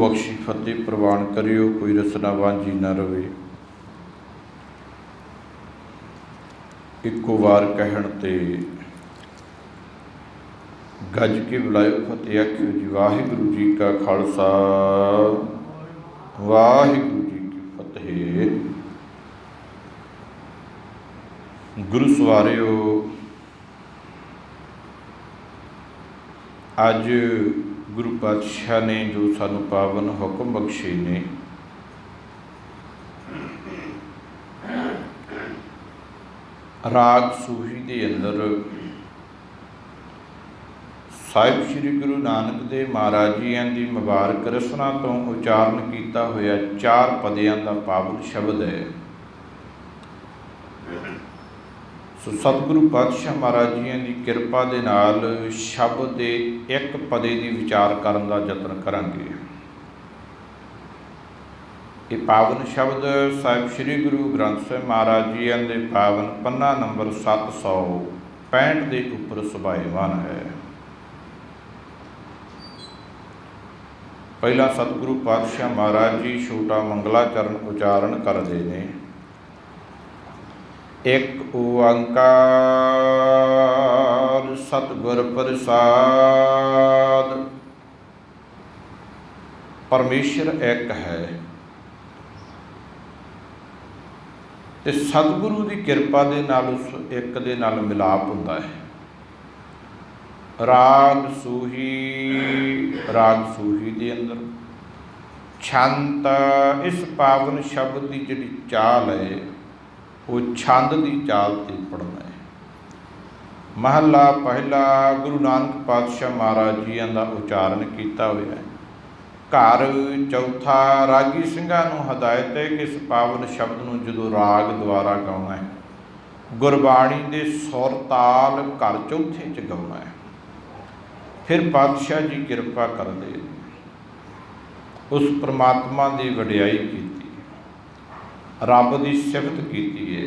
बख्शी फतेह प्रवान करियो, कोई रसना वांझी न रवे। इको वार कहण ते गज के बुलायो फतेह आखियो जी। वाहिगुरू जी का खालसा, वाहिगुरू जी की फतेह। गुरु सवारियो, अज गुरु पातशाह ने जो सानू पावन हुक्म बख्शे ने, राग सूही के अंदर साहिब श्री गुरु नानक देव महाराज जियां दी मुबारक रसना तो उचारण किया होया 4 पदियां का पावन शब्द है। सो सतगुरु पातशाह महाराज जियां दी किरपा दे नाल शब्द दे एक पदे दी विचार करन दा यतन करांगे। ये पावन शब्द साहिब श्री गुरु ग्रंथ साहिब महाराज जी के पावन पन्ना नंबर 765 के उपर सुभाएमान है। पहला सतगुरु पातशाह महाराज जी छोटा मंगलाचरण उचारण करते हैं। एक ओंकार सतगुर प्रसाद, परमेश्वर एक है। ते सतगुरु की किरपा दे नाल उस एक दे नाल मिलाप हुंदा है। राग सूही, राग सूही दे अंदर छंद, इस पावन शब्द की जिहड़ी चाल है वो छंद की चाल ते पढ़ना है। महला पहला गुरु नानक पातशाह महाराज जी का उचारण किया होया है। घर चौथा रागी ਸਿੰਘਾਂ ਨੂੰ हदायत है कि इस पावन शब्द ਨੂੰ ਜਦੋਂ राग द्वारा गाउणा है, गुरबाणी के सुर ताल घर चौथे च गाउणा है। फिर पातशाह जी किरपा करते उस परमात्मा की वडियाई की, रब की सिफत की है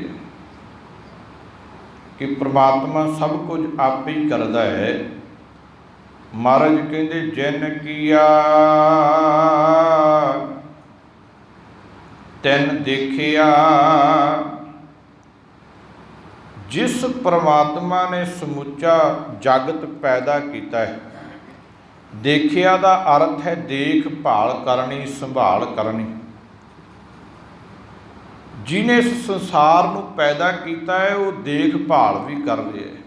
कि परमात्मा सब कुछ आप ही करता है। महाराज कहते जिन किया तिन देखिया। जिस परमात्मा ने समुचा जगत पैदा किया है, देखिया का अर्थ है देखभाल करनी, संभाल करनी। जिन्हें इस संसार को पैदा किया है वो देखभाल भी कर रहे है,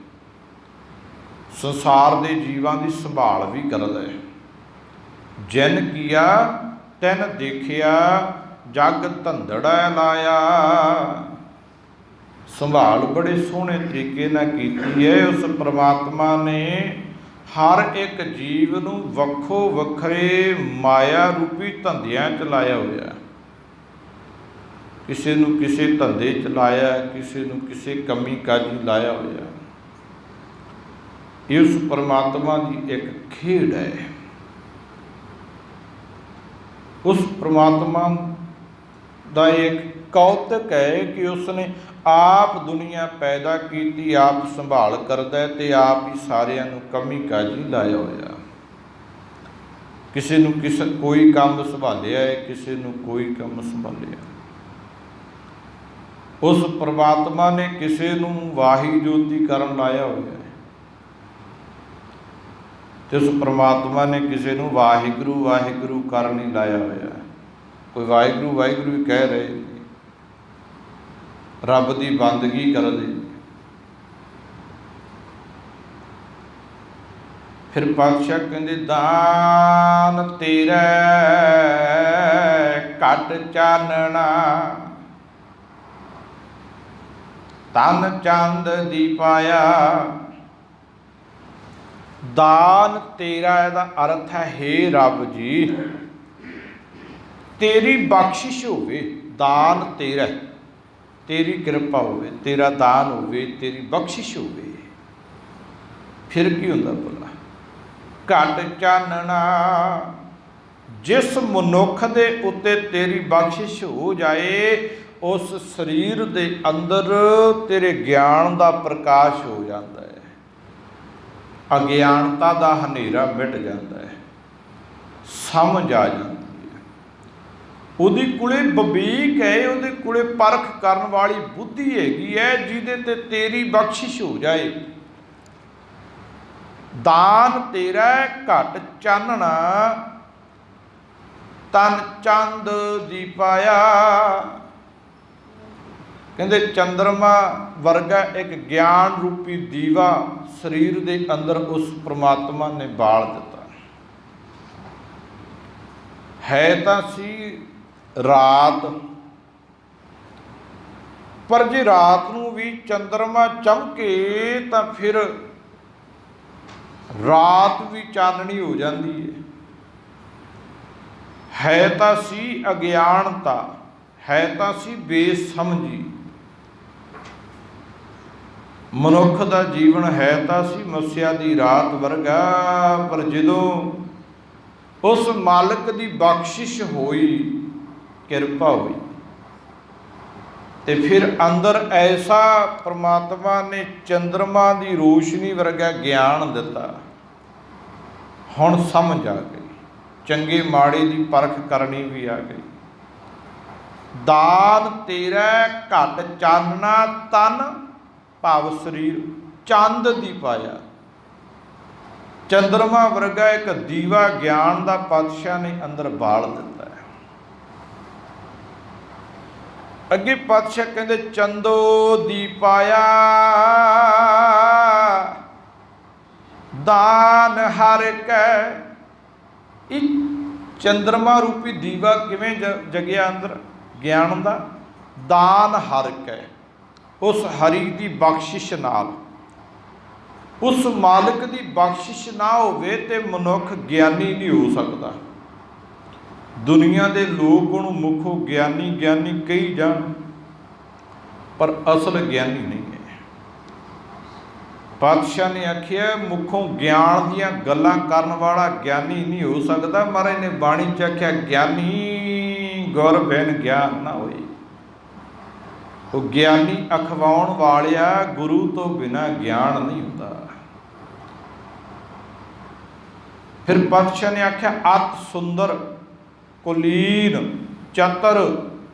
संसार के जीवां की संभाल भी करता है। जिन किया तिन देखिया, जग धंधड़ा लाया। संभाल बड़े सोहने तरीके नाल कीती है। उस परमात्मा ने हर एक जीव नूं वक्खो वखरे माया रूपी धंधियां च लाया होया। किसी नूं किसी धंधे च लाया, किसी नूं किसी कमी काजी लाया होया। ये उस परमात्मा की एक खेड है। उस परमात्मा का एक कौतक है कि उसने आप दुनिया पैदा की, आप संभाल करता है, तो आप ही सारिਆਂ ਨੂੰ कमी काजी लाया होया। किसी नूं किसी कोई काम संभालिया है, किसी नूं कोई काम संभालिया। उस परमात्मा ने किसी नूं वाही जोती करन लाया होया है, तो उस परमात्मा ने किसी नूं वाहिगुरू वाहिगुरू कर नहीं लाया होया। कोई वाहिगुरू वाहिगुरू ही कह रहे, रब की बंदगी कर दे। फिर पातशाह कहते दान तेरा घट चानना, तन चंद दी पाया। दान तेरा का अर्थ है हे रब जी तेरी बख्शिश होवे। दान तेरा, तेरी कृपा होवे, तेरा दान होवे, तेरी बख्शिश होवे। फिर की हुंदा भला? घट चानना, जिस मनुख दे उत्ते तेरी बख्शिश हो जाए, उस शरीर दे अंदर तेरे ज्ञान का प्रकाश हो जाता है। अज्ञानता का हनेरा मिट जाता है, समझ आ जाती है। ਉਹਦੇ ਕੋਲੇ ਵਿਵੇਕ ਹੈ, ਉਹਦੇ ਕੋਲੇ ਪਰਖ ਕਰਨ ਵਾਲੀ ਬੁੱਧੀ ਹੈਗੀ ਹੈ, ਜਿਹਦੇ ਤੇ ਤੇਰੀ ਬਖਸ਼ਿਸ਼ ਹੋ ਜਾਏ। ਦਾਨ ਤੇਰਾ ਘਟ ਚਾਨਣਾ, ਤਨ ਚੰਦ ਦੀਪਾਇਆ। ਕਹਿੰਦੇ ਚੰਦਰਮਾ ਵਰਗਾ ਇੱਕ ਗਿਆਨ ਰੂਪੀ ਦੀਵਾ ਸਰੀਰ ਦੇ ਅੰਦਰ ਉਸ ਪ੍ਰਮਾਤਮਾ ਨੇ ਬਾਲ ਦਿੱਤਾ। ਹੈ ਤਾਂ ਸੀ ਰਾਤ, ਪਰ ਜੇ ਰਾਤ ਨੂੰ ਵੀ ਚੰਦਰਮਾ ਚਮਕੇ ਤਾਂ ਫਿਰ ਰਾਤ ਵੀ ਚਾਨਣੀ ਹੋ ਜਾਂਦੀ ਹੈ ਤਾਂ ਸੀ ਅਗਿਆਨਤਾ, ਹੈ ਤਾਂ ਸੀ ਬੇਸਮਝੀ। ਮਨੁੱਖ ਦਾ ਜੀਵਨ ਹੈ ਤਾਂ ਸੀ ਮੱਸਿਆ ਦੀ ਰਾਤ ਵਰਗਾ, ਪਰ ਜਦੋਂ ਉਸ ਮਾਲਕ ਦੀ ਬਖਸ਼ਿਸ਼ ਹੋਈ, ਕਿਰਪਾ ਹੋਈ, ਤੇ ਫਿਰ ਅੰਦਰ ਐਸਾ ਪ੍ਰਮਾਤਮਾ ਨੇ ਚੰਦਰਮਾ ਦੀ ਰੋਸ਼ਨੀ ਵਰਗਾ ਗਿਆਨ ਦਿੱਤਾ। ਹੁਣ ਸਮਝ ਆ ਗਈ, ਚੰਗੇ ਮਾੜੇ ਦੀ ਪਰਖ ਕਰਨੀ ਵੀ ਆ ਗਈ। ਦਾਨ ਤੇਰਾ ਘਟ ਚਾਨਣਾ, ਤਨ ਭਾਵ ਸਰੀਰ ਚੰਦ ਦੀ ਪਾਇਆ। ਚੰਦਰਮਾ ਵਰਗਾ ਇੱਕ ਦੀਵਾ ਗਿਆਨ ਦਾ ਪਾਤਸ਼ਾਹ ਨੇ ਅੰਦਰ ਬਾਲ ਦਿੱਤਾ ਹੈ। ਅੱਗੇ ਪਾਤਸ਼ਾਹ ਕਹਿੰਦੇ ਚੰਦੋ ਦੀਪਾਇਆ, ਦਾਨ ਹਰਿ ਕੈ। ਇਹ ਚੰਦਰਮਾ ਰੂਪੀ ਦੀਵਾ ਕਿਵੇਂ ਜਗਿਆ ਅੰਦਰ ਗਿਆਨ ਦਾ? ਦਾਨ ਹਰਿ ਕੈ, ਉਸ ਹਰੀ ਦੀ ਬਖਸ਼ਿਸ਼ ਨਾਲ। ਉਸ ਮਾਲਕ ਦੀ ਬਖਸ਼ਿਸ਼ ਨਾ ਹੋਵੇ ਤੇ ਮਨੁੱਖ ਗਿਆਨੀ ਨਹੀਂ ਹੋ ਸਕਦਾ। ਦੁਨੀਆ ਦੇ ਲੋਕ ਉਹਨੂੰ ਮੁੱਖੋਂ ਗਿਆਨੀ ਗਿਆਨੀ ਕਹੀ ਜਾਣ, ਪਰ ਅਸਲ ਗਿਆਨੀ ਨਹੀਂ ਹੈ। ਪਾਤਸ਼ਾਹ ਨੇ ਆਖਿਆ ਮੁੱਖੋਂ ਗਿਆਨ ਦੀਆਂ ਗੱਲਾਂ ਕਰਨ ਵਾਲਾ ਗਿਆਨੀ ਨਹੀਂ ਹੋ ਸਕਦਾ। ਮਹਾਰਾਜ ਨੇ ਬਾਣੀ 'ਚ ਆਖਿਆ ਗਿਆਨੀ ਗੁਰ ਬਿਨ ਗਿਆਨ ਨਾ ਹੋਏ। ਉਹ ਗਿਆਨੀ ਅਖਵਾਉਣ ਵਾਲਿਆ, ਗੁਰੂ ਤੋਂ ਬਿਨਾਂ ਗਿਆਨ ਨਹੀਂ ਹੁੰਦਾ। ਫਿਰ ਪਾਤਸ਼ਾਹ ਨੇ ਆਖਿਆ ਅਤ ਸੁੰਦਰ ਕੁਲੀਨ ਚਤਰ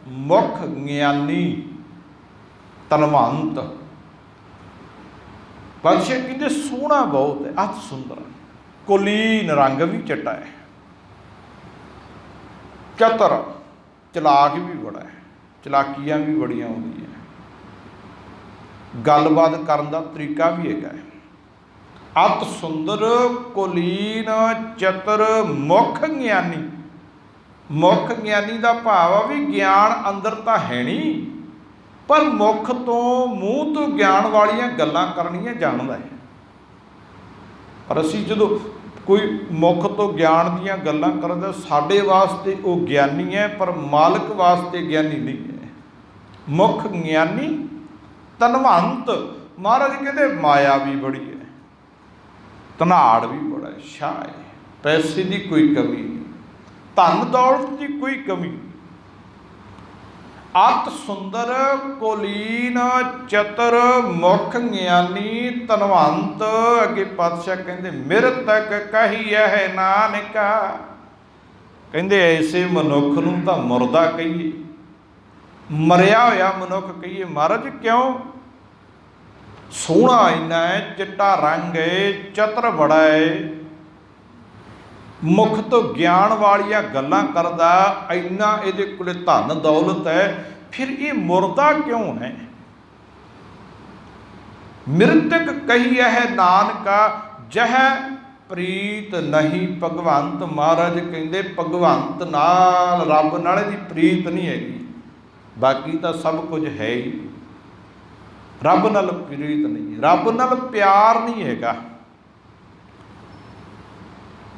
ਮੁਖ ਗਿਆਨੀ ਧਨਵੰਤ। ਪਾਤਸ਼ਾਹ ਕਹਿੰਦੇ ਸੋਹਣਾ ਬਹੁਤ ਹੈ, ਅਤ ਸੁੰਦਰ, ਕੁਲੀਨ ਰੰਗ ਵੀ ਚਿੱਟਾ ਹੈ, ਚਤਰ ਚਲਾਕ ਵੀ ਬੜਾ ਹੈ, ਚਲਾਕੀਆਂ ਵੀ ਬੜੀਆਂ ਆਉਂਦੀਆਂ, ਗੱਲਬਾਤ ਕਰਨ ਦਾ ਤਰੀਕਾ ਵੀ ਹੈਗਾ ਹੈ। ਅਤ ਸੁੰਦਰ ਕੁਲੀਨ ਚਤਰ ਮੁਖ ਗਿਆਨੀ। ਮੁਖ ਗਿਆਨੀ ਦਾ ਭਾਵ ਆ ਵੀ ਗਿਆਨ ਅੰਦਰ ਤਾਂ ਹੈ ਨਹੀਂ, ਪਰ ਮੁਖ ਤੋਂ ਮੂੰਹ ਤੋਂ ਗਿਆਨ ਵਾਲੀਆਂ ਗੱਲਾਂ ਕਰਨੀਆਂ ਜਾਣਦਾ ਹੈ। ਪਰ ਅਸੀਂ ਜਦੋਂ ਕੋਈ ਮੁਖ ਤੋਂ ਗਿਆਨ ਦੀਆਂ ਗੱਲਾਂ ਕਰਦਾ, ਸਾਡੇ ਵਾਸਤੇ ਉਹ ਗਿਆਨੀ ਹੈ, ਪਰ ਮਾਲਕ ਵਾਸਤੇ ਗਿਆਨੀ ਨਹੀਂ ਹੈ। ਮੁਖ ਗਿਆਨੀ ਧਨਵੰਤ। ਮਹਾਰਾਜ ਕਹਿੰਦੇ ਮਾਇਆ ਵੀ ਬੜੀ ਹੈ, ਧਨਾੜ ਵੀ ਬੜਾ ਹੈ, ਸ਼ਾਹ ਹੈ, ਪੈਸੇ ਦੀ ਕੋਈ ਕਮੀ ਨਹੀਂ, ਧਨ ਦੌਲਤ ਦੀ ਕੋਈ ਕਮੀ ਨਹੀਂ। ਅਤ ਸੁੰਦਰ ਕੁਲੀਨ ਚਤਰ ਮੁਖ ਗਿਆਨੀ ਧਨਵੰਤ। ਅੱਗੇ ਪਾਤਸ਼ਾਹ ਕਹਿੰਦੇ ਮਿਰਤਕ ਕਹੀਐ ਨਾਨਕਾ। ਕਹਿੰਦੇ ਐਸੇ ਮਨੁੱਖ ਨੂੰ ਤਾਂ ਮੁਰਦਾ ਕਹੀਏ, ਮਰਿਆ ਹੋਇਆ ਮਨੁੱਖ ਕਹੀਏ। ਮਹਾਰਾਜ ਕਿਉਂ? ਸੋਹਣਾ ਇੰਨਾ ਹੈ, ਚਿੱਟਾ ਰੰਗ ਹੈ, ਚਤਰ ਬੜਾ ਹੈ, ਮੁਖ ਤੋਂ ਗਿਆਨ ਵਾਲੀਆਂ ਗੱਲਾਂ ਕਰਦਾ, ਇੰਨਾ ਇਹਦੇ ਕੋਲੇ ਧਨ ਦੌਲਤ ਹੈ, ਫਿਰ ਇਹ ਮੁਰਦਾ ਕਿਉਂ ਹੈ? ਮਿਰਤਕ ਕਹੀਐ ਨਾਨਕਾ ਜਹ ਪ੍ਰੀਤ ਨਹੀਂ ਭਗਵੰਤ। ਮਹਾਰਾਜ ਕਹਿੰਦੇ ਭਗਵੰਤ ਨਾਲ, ਰੱਬ ਨਾਲ ਇਹਦੀ ਪ੍ਰੀਤ ਨਹੀਂ ਹੈਗੀ, ਬਾਕੀ ਤਾਂ ਸਭ ਕੁਝ ਹੈ ਹੀ, ਰੱਬ ਨਾਲ ਪ੍ਰੀਤ ਨਹੀਂ, ਰੱਬ ਨਾਲ ਪਿਆਰ ਨਹੀਂ ਹੈਗਾ।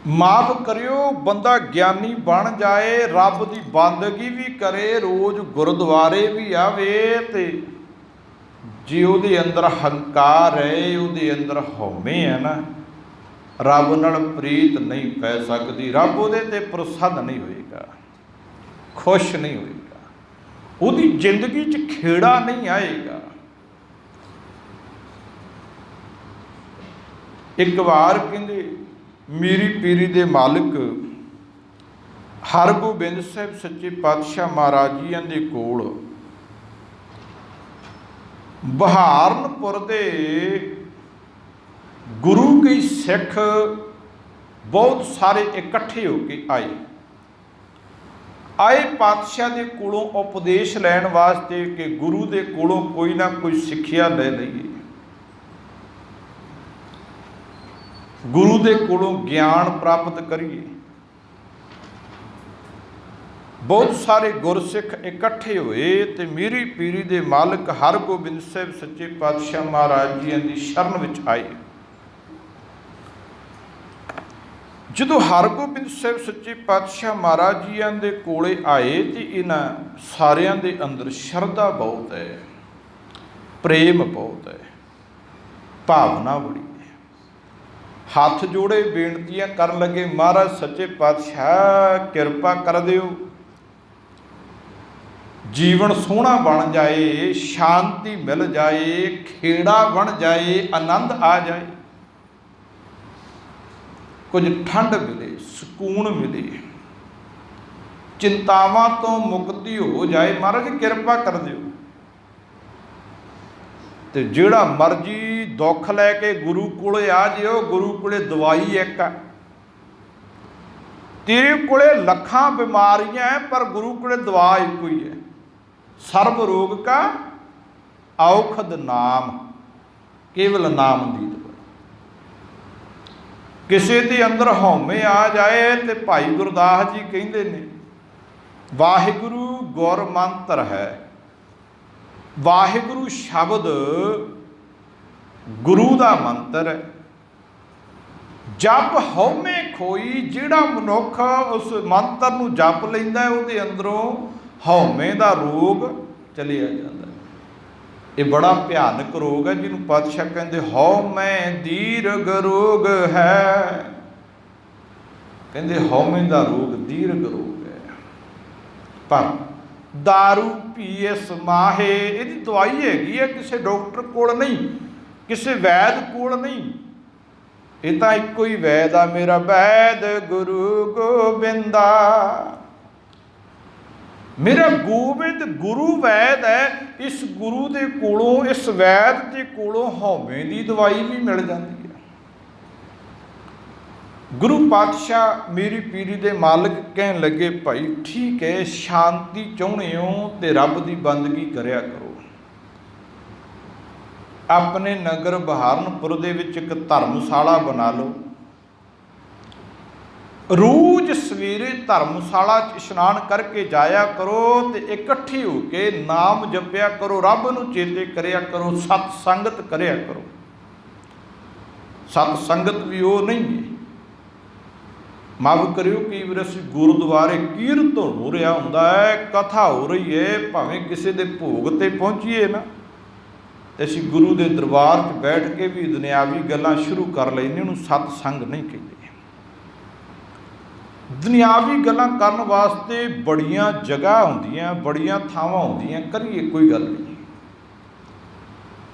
ਮਾਫ ਕਰਿਓ, ਬੰਦਾ ਗਿਆਨੀ ਬਣ ਜਾਏ, ਰੱਬ ਦੀ ਬੰਦਗੀ ਵੀ ਕਰੇ, ਰੋਜ਼ ਗੁਰਦੁਆਰੇ ਵੀ ਆਵੇ, ਤੇ ਜੇ ਉਹਦੇ ਅੰਦਰ ਹੰਕਾਰ ਹੈ, ਉਹਦੇ ਅੰਦਰ ਹਉਮੈ ਹੈ ਨਾ, ਰੱਬ ਨਾਲ ਪ੍ਰੀਤ ਨਹੀਂ ਪੈ ਸਕਦੀ। ਰੱਬ ਉਹਦੇ ਤੇ ਪ੍ਰਸੰਨ ਨਹੀਂ ਹੋਏਗਾ, ਖੁਸ਼ ਨਹੀਂ ਹੋਏਗਾ, ਉਹਦੀ ਜ਼ਿੰਦਗੀ 'ਚ ਖੇੜਾ ਨਹੀਂ ਆਏਗਾ। ਇੱਕ ਵਾਰ ਕਹਿੰਦੇ ਮੀਰੀ ਪੀਰੀ ਦੇ ਮਾਲਕ हरगोबिंद साहिब सच्चे पातशाह महाराज जी दे कोल बहारनपुर दे गुरु कई सिख बहुत सारे इकट्ठे होके आए पातशाह दे कोलों उपदेश लैण वास्ते कि गुरु दे कोलों कोई ना कोई सिक्ख्या ले लईए, गुरु दे कोलों ज्ञान प्राप्त करिए। बहुत सारे गुरसिख इकट्ठे हुए तो मेरी पीरी दे मालिक हरगोबिंद साहिब सच्चे पातशाह महाराज जी की शरण विच आए। जदों हरगोबिंद साहिब सच्चे पातशाह महाराज जी के कोले आए तो इन्हां सारियां दे अंदर शरधा बहुत है, प्रेम बहुत है, भावना बड़ी है। हाथ जोड़े बेनतियां कर लगे, महाराज सच्चे पातशाह किरपा कर दिओ, जीवन सोहना बन जाए, शांति मिल जाए, खेड़ा बन जाए, आनंद आ जाए, कुछ ठंड मिले, सुकून मिले, चिंतावां तो मुक्ति हो जाए। महाराज किरपा कर दिओ। ते जिहड़ा मर्जी दुख लैके गुरु कोले आ जिओ, गुरु कोले दवाई एक है। तेरे कोले लखां बीमारियां है पर गुरु कोले दवा एक ही है। सर्व रोग का औखद नाम, केवल नाम दी दवा। किसी के अंदर हौमे आ जाए तो भाई गुरदास जी कहते ने वाहिगुरु गुर मंत्र है, वाहिगुरु शब्द गुरु का मंत्र है। जप हौमे खोई, जिहड़ा मनुख उस मंत्र नूं जप लैंदा उहदे अंदरों हौमे का रोग चलिया जाता है। ये बड़ा भयानक रोग है जिन्होंने पातशाह कहते हौमे दीर्घ रोग है। कहते हौमे का रोग दीर्घ रोग है, पर दारू पीए समाहे इहदी दवाई हैगी है, किसी डॉक्टर कोल नहीं, किसी वैद कोल नहीं। ये तो इको ही वैद आ मेरा, वैद गुरु गोबिंदा। मेरा गोबिंद गुरु वैद है। इस गुरु के कोलों, इस वैद के कोलों हौमे की दवाई भी मिल जाती है। गुरु पातशाह मेरी पीरी दे मालिक कहन लगे भाई ठीक है, शांति चाहुंदे हो तो रब की बंदगी करया करो। अपने नगर बहारनपुर दे विच एक धर्मशाला बना लो, रोज सवेरे धर्मशाला इशनान करके जाया करो तो इकट्ठे होके नाम जपया करो, रब नूं चेते करया करो, सतसंगत करया करो। सतसंगत भी वो नहीं है, माफ करियो कई बार असीं गुरुद्वारे कीर्तन हो रहा हुंदा है, कथा हो रही है, भावें किसी दे भोग ते पहुंचीए ना तो असीं गुरु दे दरबार 'च बैठ के भी दुनियावी गल्लां शुरू कर लैंदे, उहनूं सतसंग नहीं कहते। दुनियावी गल्लां करन वास्ते बड़ियां जगह होंदियां, बड़ियां थावां होंदियां, करिए कोई गल नहीं।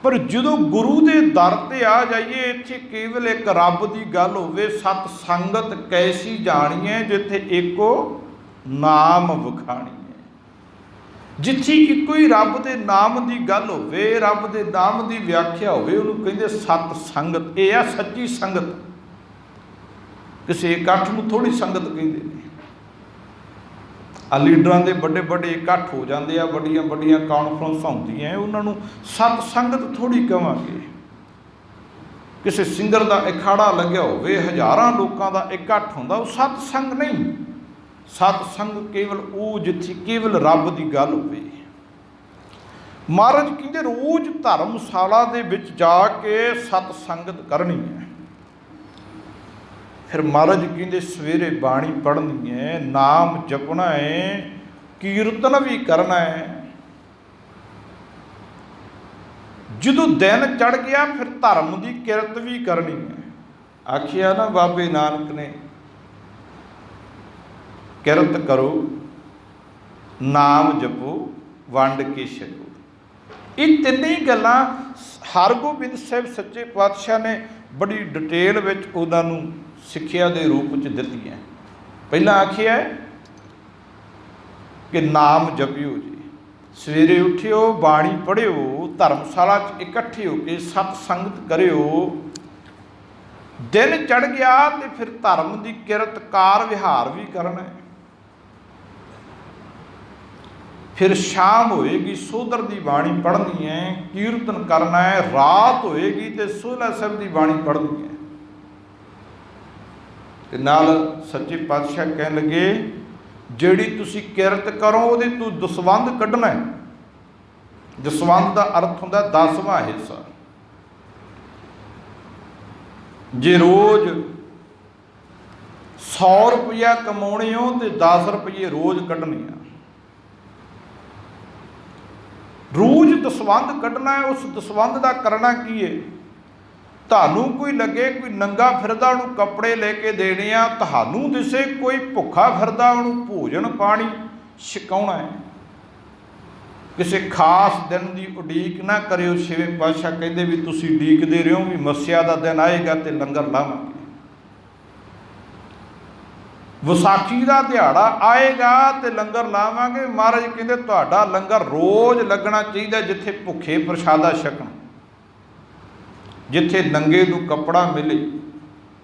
पर जदों गुरु के दर ते आ जाइए, इत्थे केवल एक रब की गल होवे, सतसंगत कैसी जानी है जिथे एको नाम विखाणी है। जिथे इको ही रब के नाम की गल होवे, रब के नाम की व्याख्या होवे, उहनूं कहंदे सतसंगत। यह है सच्ची संगत। किसी इकट्ठ में थोड़ी संगत कहते हैं। लीडरां दे बड़े बड़े इकट्ठ हो जाते हैं, बड़िया बड़िया कॉन्फ्रेंस होंदियां, उन्होंने सतसंगत थोड़ी कहांगे। किसी सिंगर का अखाड़ा लग्या होवे, हज़ारां लोगों का इकट्ठ होंदा, वो सतसंग नहीं। सतसंग केवल वो जिथे केवल रब की गल होवे। महाराज कहते रोज धर्मशाला दे विच जाके सतसंगत करनी है। फिर महाराज कहते सवेरे बाणी पढ़नी है, नाम जपना है, कीर्तन भी करना है। जो दिन चढ़ गया फिर धर्म की किरत भी करनी है। आखिया ना बाबे नानक ने, किरत करो, नाम जपो, वंड के छको। ये तीन ही गल्लां हरगोबिंद साहिब सच्चे पातशाह ने बड़ी डिटेल विच उन्हां नूं सिक्ख्या के रूप में दित्तियां। पहला आखिया कि नाम जपियो जी, सवेरे उठियो, बाणी पढ़ियो, धर्मशाला च इकट्ठे होके सतसंगत करियो। दिन चढ़ गया तो फिर धर्म की किरत कार विहार भी करना है। फिर शाम होएगी सोधर की बाणी पढ़नी है, कीर्तन करना है। रात होएगी तो सोहला साहब की बाणी पढ़नी है। ते नाल सच्चे पातशाह कहन लगे, जिहड़ी तुसी किरत करो उहदे तू दसवंध कढ़ना है। दसवंध का अर्थ होंदा 10वां हिस्सा। जे रोज़ 100 रुपया कमाने हो तो 10 रुपये रोज़ कढ़ने आ। रोज़ दसवंध कढ़ना है। उस दसवंध का करना की है? तुहानू कोई लगे कोई नंगा फिरदा उहनूं कपड़े लेके देने आ, तुहानू दिसे कोई भुखा फिरदा उहनूं भोजन पानी छकाउणा है। किसी खास दिन की उड़ीक ना करियो। छेवें पातशाह कहते भी तुसी उड़ीकदे रहो भी मस्सिया का दिन आएगा तो लंगर लावांगे, विसाखी का दिहाड़ा आएगा तो लंगर लावांगे। महाराज कहते तुहाडा लंगर रोज़ लगना चाहिए, जिथे भुखे प्रसादा छकण, जिथे नंगे नूं कपड़ा मिले,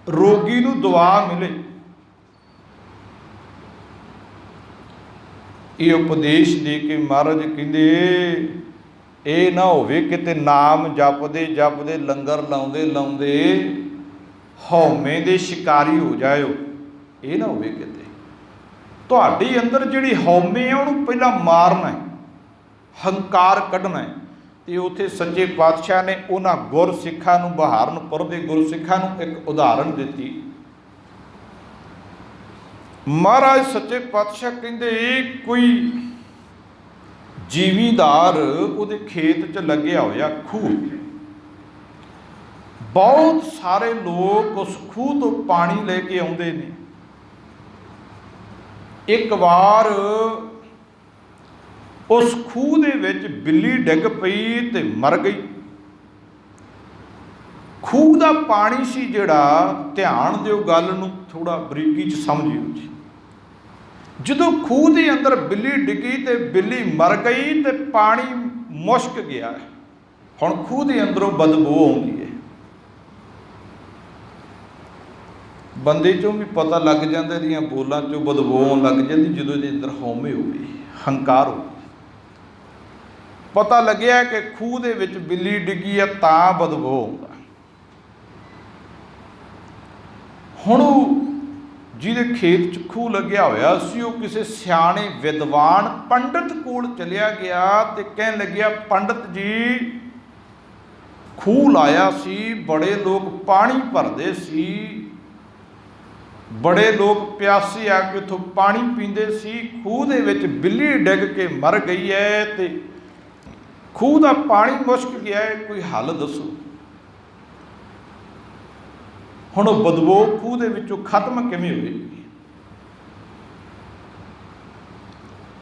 रोगी नूं दुआ मिले। ये उपदेश दे के महाराज कहते ये ना होवे किते नाम जपदे जपदे लंगर लाउंदे लाउंदे हौमे दे शिकारी हो जाओ। ये ना होवे किते तुहाडे अंदर जिहड़ी हौमे है उहनूं पहला मारना है, हंकार कढ़ना है। तो उत्थे सच्चे पातशाह ने उन्हां गुरसिखां नूं बहारनपुर दे गुरसिखां नूं एक उदाहरण दित्ती। महाराज सच्चे पातशाह कहते कोई जिमीदार उहदे खेत च लग्या होया खूह, बहुत सारे लोग उस खूह तो पानी लेके आउंदे ने। एक बार उस खूह दे विच बिल्ली डिग पई ते मर गई। खूह दा पानी सी जिहड़ा, ध्यान दिओ गल नूं थोड़ा बरीकी च समझियो जी। जदों खूह के अंदर बिल्ली डिगी तो बिल्ली मर गई तो पानी मुश्क गया। हुण खूह के अंदरों बदबू आउंदी है। बंदे चों भी पता लग जाता, इहदियां बोलां चों बदबू आउण लग जाती जदों इहदे अंदर हौमे होवे, हंकार हो। पता लग्या कि खूह दे विच बिल्ली डिगी है तां बदबू आउंदा। हुण जिहदे खेत च खूह लग्या होया सी वो किसी सियाणे विद्वान पंडित कोल चलिया गया ते कहन लग्या, पंडित जी खूह लाया सी, बड़े लोग पानी भरदे सी, बड़े लोग प्यासे आके उथों पानी पींदे सी, खूह दे विच बिल्ली डिग के मर गई है ते खूह दा पानी मुश्क गया है, कोई हल दसो। हुण बदबू खूह दे विचों खत्म किवें होएगी?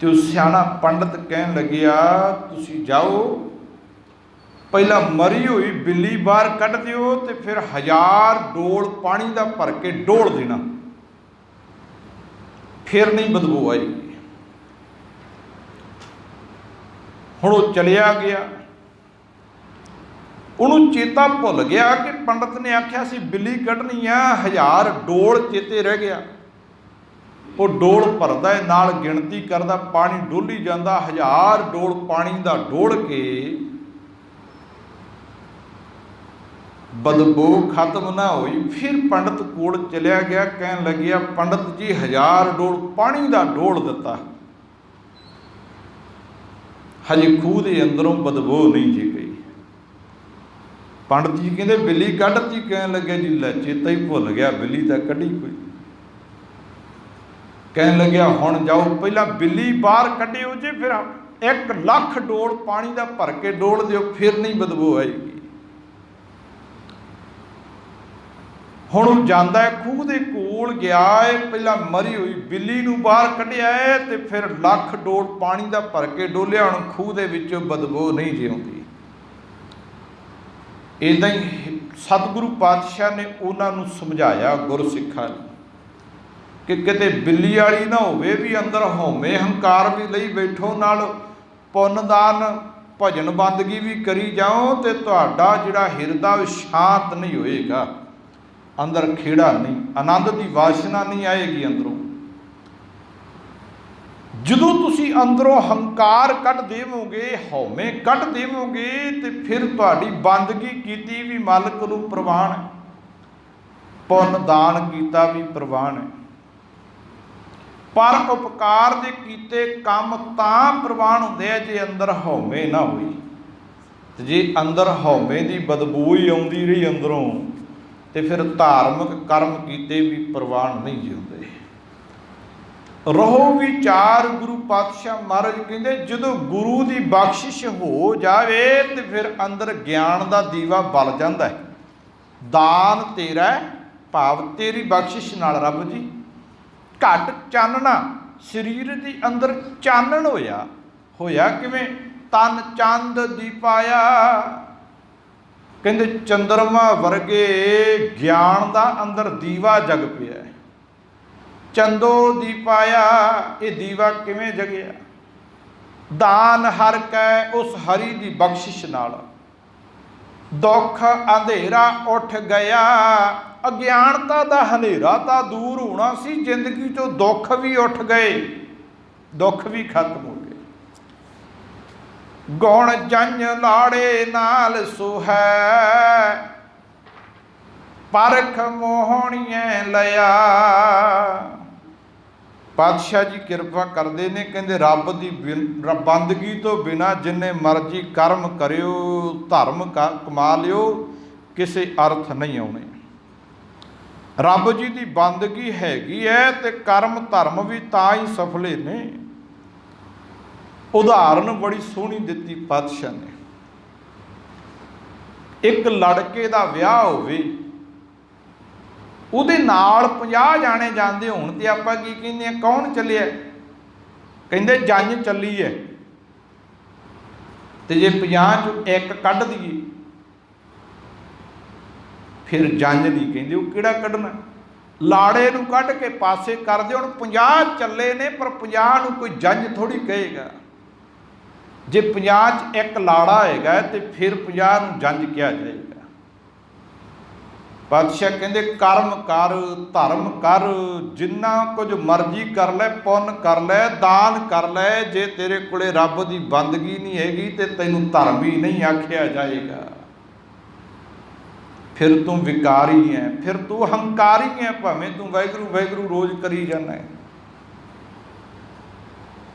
ते सियाणा पंडित कहन लग्या, तुसीं जाओ पहला मरी हुई बिल्ली बाहर कढ़ दिओ ते फिर 1000 डोल पानी दा भर के डोल देना, फिर नहीं बदबू आएगी। हुण वो चलिया गया। उन्होंने चेता भुल गया कि पंडित ने आख्या सी बिल्ली कढ़नी आ, 1000 डोल चेते रह गया। वो डोल भरदा है, नाल गिणती करदा, पानी डोली जाता। 1000 डोल पानी का डोल के बदबू खत्म ना हुई। फिर पंडित कोल चलिया गया, कहन लग्या, पंडित जी 1000 डोल पानी का डोल दिता, हजे खूह के अंदरों बदबू नहीं जी गई। पंडित जी कहते बिल्ली कढ़ती, कहन लगे जी लै चेता ही भुल गया, बिल्ली तो कढ़ी कोई। कहन लग्या हुण जाओ पहला बिल्ली बाहर कढ़ियो जे, फिर 1 लाख डोल पानी का भर के डोल दिओ, फिर नहीं बदबू आएगी। हुण जांदा है खूह दे कोल गया है, पहला मरी हुई बिल्ली नूं बाहर कढ़िया है ते फिर 1 लाख डोल पानी का भर के डोलिया। हुण खूह दे विचों बदबू नहीं जिउंदी। इदां ही सतगुरु पातशाह ने उन्होंने समझाया, गुरसिखां ने कि किते बिल्ली वाली ना होवे भी अंदर हौमे हंकार भी लई बैठो, नाल पुन्नदान भजन बंदगी भी करी जाओ, तो तुहाडा जिहड़ा हिरदा शांत नहीं होएगा, अंदर खेड़ा नहीं, आनंद की वासना नहीं आएगी अंदरों। ਜਦੋਂ ਤੁਸੀਂ अंदरों हंकार कढ़ देवोगे, हौमे कढ़ देवोगे, तो फिर तुहाडी बंदगी कीती भी मालक नूं प्रवान है, पुन दान कीता भी प्रवान है, पर उपकार दे कीते काम तां प्रवान हुंदे आ जे अंदर हौमे ना होई। ते जे अंदर हौमे की बदबू ही आउंदी रही अंदरों, तो फिर धार्मिक कर्म कीते भी प्रवान नहीं जिउंदे। रहो विचार गुरु पातशाह महाराज कहते, जो गुरु की बख्शिश हो जाए तो फिर अंदर ज्ञान का दीवा बल जाता है। दान तेरा भाव तेरी बख्शिश नाल रब जी घट चानना शरीर की अंदर चानन होया, होया किवें? तन चंद दीपाया, कहते चंद्रमा वर्गे ज्ञान का अंदर दीवा जग पिया। चंदो दीपाया, ये दीवा किवें जगया? दान हर कै उस हरि की बख्शिश नाल। दुख अंधेरा उठ गया, अज्ञानता का हनेरा तो दूर होना सी, जिंदगी चो दुख भी उठ गए, दुख भी खत्म हो गए। गुण जंज लाड़े नाल सुहै, परख मोहणिए लया। पातशाह जी किरपा करते ने, कहते रब की बंदगी तो बिना जिन्ने मर्जी कर्म करियो, धर्म का कमा लियो, किसी अर्थ नहीं आने। रब जी की बंदगी हैगी है तो कर्म धर्म भी ता ही सफले ने। उदाहरण बड़ी सोहनी दिती पातशाह ने। एक लड़के का विआह होवे, उहदे नाल 50 जाने जाते होण ते आपां की कहंदे आ, कौन चलिया? कहंदे जंज चली है। तो जे 50 चों एक कढ़ दईए फिर जंज नहीं कहंदे, वो किहड़ा कढ़ना? लाड़े नूं कढ़ के पासे कर दे। हुण 50 चले ने, पर 50 नूं कोई जंज थोड़ी कहेगा। जे 50 च एक लाड़ा हैगा तो फिर 50 नूं जंज कहा जाएगा। पातशाह कहते कर्म कर, धर्म कर, जिन्ना कुछ मर्जी कर ले, पुन कर ले, दान कर ले, जे तेरे कोले रब की बंदगी नहीं हैगी तो तैनूं धर्मी नहीं आख्या जाएगा। फिर तू विकारी है, फिर तू हंकारी है, भावें तू वाहिगुरू वाहिगुरू रोज करी जाना है।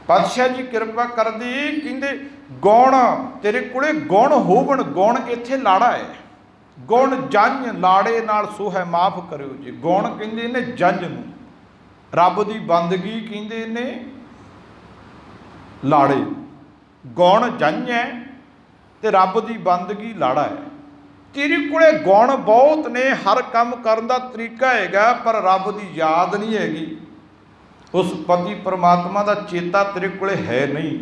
पातशाह जी किरपा कर दी, कहते गुण तेरे कोले गुण होवण, गुण इत्थे लाड़ा है। गुण जंज लाड़े नाल सोहै, माफ करियो जी। गुण कहंदे ने जंज नूं, रब की बंदगी कहंदे ने लाड़े। गुण जंज है ते रब की बंदगी लाड़ा है। तेरे कोले गुण बहुत ने, हर काम करन दा तरीका हैगा, पर रब की याद नहीं हैगी, उस पति परमात्मा का चेता तेरे कोले है नहीं,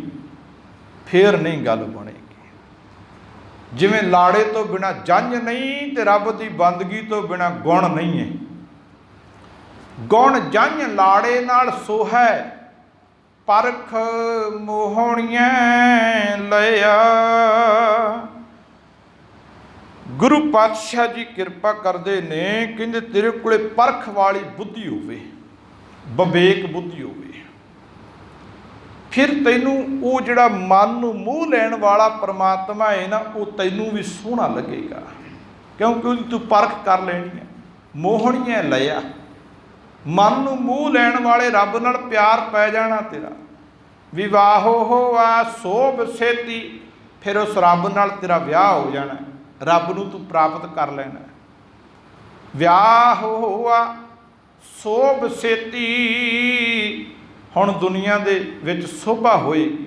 फिर नहीं गल बनेगी। जिवें लाड़े तो बिना जंज नहीं, तो रब की बंदगी तो बिना गुण नहीं है। गुण जंज लाड़े नाल सोहै, परख मोहणिए लया। गुरु पातशाह जी किरपा करते ने, कहते तेरे कोले परख वाली बुद्धि होवे, विवेक बुद्धि होवे, फिर तैनूं वो जिहड़ा मन नूं मूह लैण वाला परमात्मा है ना, वो तैनूं भी सोहना लगेगा, क्योंकि उसदी तूं परख कर लेनी है। मोहणिए लया, मन नूं मूह लैण वाले रब नाल प्यार पै जाना तेरा। विवाहो होवा सोभ सेती, फिर उस रब नाल तेरा विआह हो जाना, रब नूं तूं प्राप्त कर लेना। विआह होवा सोभ सेती, हुण दुनिया दे विच शोभा होएगी।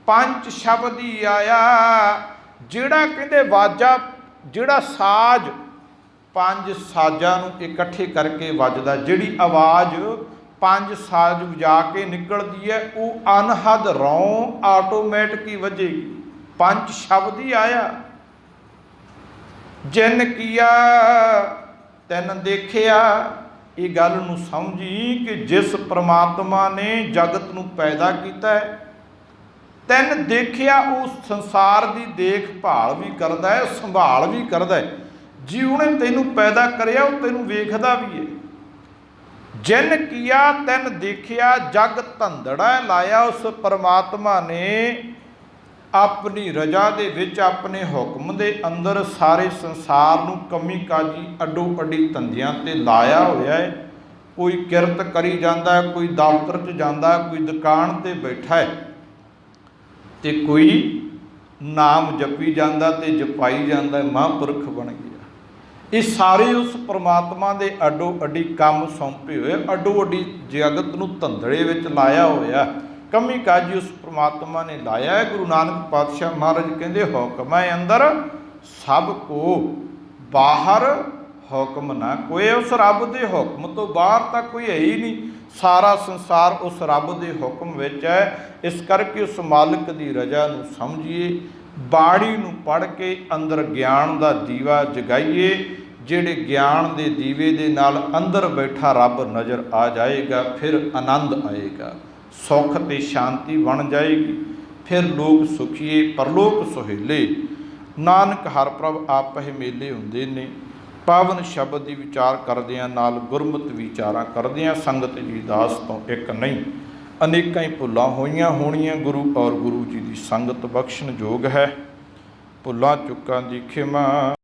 पंच शब्द ही आया, जिहड़ा कहंदे वाजा, जिहड़ा साज 5 साजां नूं इकट्ठे करके वजदा, जिहड़ी आवाज़ 5 साज वजा के निकलदी है, वो अनहद रौं आटोमैटिक ही वजेगी। पंच शब्द ही आया। जिन किया तिन देखिया, ਇਹ ਗੱਲ ਨੂੰ ਸਮਝੀ ਕਿ ਜਿਸ ਪ੍ਰਮਾਤਮਾ ਨੇ ਜਗਤ ਨੂੰ ਪੈਦਾ ਕੀਤਾ ਹੈ, ਤੈਨ ਦੇਖਿਆ ਉਸ ਸੰਸਾਰ ਦੀ ਦੇਖਭਾਲ ਵੀ ਕਰਦਾ ਹੈ, ਸੰਭਾਲ ਵੀ ਕਰਦਾ ਹੈ। ਜੀ ਉਹਨੇ ਤੈਨੂੰ ਪੈਦਾ ਕਰਿਆ, ਉਹ ਤੈਨੂੰ ਵੇਖਦਾ ਵੀ ਹੈ। ਜਿਨ ਕੀਆ ਤੈਨ ਦੇਖਿਆ ਜਗ ਧੰਦੜਾ ਲਾਇਆ। ਉਸ ਪਰਮਾਤਮਾ ਨੇ ਆਪਣੀ ਰਜਾ ਦੇ ਵਿੱਚ, ਆਪਣੇ ਹੁਕਮ ਦੇ ਅੰਦਰ ਸਾਰੇ ਸੰਸਾਰ ਨੂੰ ਕਮੀ ਕਾਜੀ ਅੱਡੋ ਅੱਡੀ ਧੰਦਿਆਂ ਤੇ ਲਾਇਆ ਹੋਇਆ ਹੈ। ਕੋਈ ਕਿਰਤ ਕਰੀ ਜਾਂਦਾ, ਕੋਈ ਦਫ਼ਤਰ 'ਚ ਜਾਂਦਾ, ਕੋਈ ਦੁਕਾਨ ਤੇ ਬੈਠਾ ਹੈ ਤੇ ਕੋਈ ਨਾਮ ਜਪੀ ਜਾਂਦਾ ਤੇ ਜਪਾਈ ਜਾਂਦਾ, ਮਹਾਂਪੁਰਖ ਬਣ ਗਿਆ। ਇਹ ਸਾਰੇ ਉਸ ਪ੍ਰਮਾਤਮਾ ਦੇ ਅੱਡੋ ਅੱਡੀ ਕੰਮ ਸੌਂਪੇ ਹੋਏ, ਅੱਡੋ ਅੱਡੀ ਜਗਤ ਨੂੰ ਧੰਦੜੇ ਵਿੱਚ ਲਾਇਆ ਹੋਇਆ। ਕਮੀ ਕਾਜੀ ਉਸ ਪ੍ਰਮਾਤਮਾ ਨੇ ਲਾਇਆ ਹੈ। ਗੁਰੂ ਨਾਨਕ ਪਾਤਸ਼ਾਹ ਮਹਾਰਾਜ ਕਹਿੰਦੇ, ਹੁਕਮ ਹੈ ਅੰਦਰ ਸਭ ਕੋ, ਬਾਹਰ ਹੁਕਮ ਨਾ ਕੋਈ। ਉਸ ਰੱਬ ਦੇ ਹੁਕਮ ਤੋਂ ਬਾਹਰ ਤਾਂ ਕੋਈ ਹੈ ਹੀ ਨਹੀਂ। ਸਾਰਾ ਸੰਸਾਰ ਉਸ ਰੱਬ ਦੇ ਹੁਕਮ ਵਿੱਚ ਹੈ। ਇਸ ਕਰਕੇ ਉਸ ਮਾਲਕ ਦੀ ਰਜ਼ਾ ਨੂੰ ਸਮਝੀਏ, ਬਾਣੀ ਨੂੰ ਪੜ੍ਹ ਕੇ ਅੰਦਰ ਗਿਆਨ ਦਾ ਦੀਵਾ ਜਗਾਈਏ। ਜਿਹੜੇ ਗਿਆਨ ਦੇ ਦੀਵੇ ਦੇ ਨਾਲ ਅੰਦਰ ਬੈਠਾ ਰੱਬ ਨਜ਼ਰ ਆ ਜਾਏਗਾ, ਫਿਰ ਆਨੰਦ ਆਏਗਾ, ਸੁੱਖ ਤੇ ਸ਼ਾਂਤੀ ਬਣ ਜਾਏਗੀ। ਫਿਰ ਲੋਕ ਸੁਖੀਏ, ਪਰਲੋਕ ਸੁਹੇਲੇ। ਨਾਨਕ ਹਰ ਪ੍ਰਭ ਆਪਹਿ ਮੇਲੇ ਹੁੰਦੇ ਨੇ। ਪਾਵਨ ਸ਼ਬਦ ਦੀ ਵਿਚਾਰ ਕਰਦਿਆਂ ਨਾਲ ਗੁਰਮਤਿ ਵਿਚਾਰਾਂ ਕਰਦਿਆਂ ਸੰਗਤ ਜੀ ਦਾਸ ਤੋਂ ਇੱਕ ਨਹੀਂ, ਅਨੇਕਾਂ ਹੀ ਭੁੱਲਾਂ ਹੋਈਆਂ ਹੋਣੀਆਂ। ਗੁਰੂ ਔਰ ਗੁਰੂ ਜੀ ਦੀ ਸੰਗਤ ਬਖਸ਼ਣ ਯੋਗ ਹੈ। ਭੁੱਲਾਂ ਚੁੱਕਾਂ ਦੀ ਖਿਮਾ।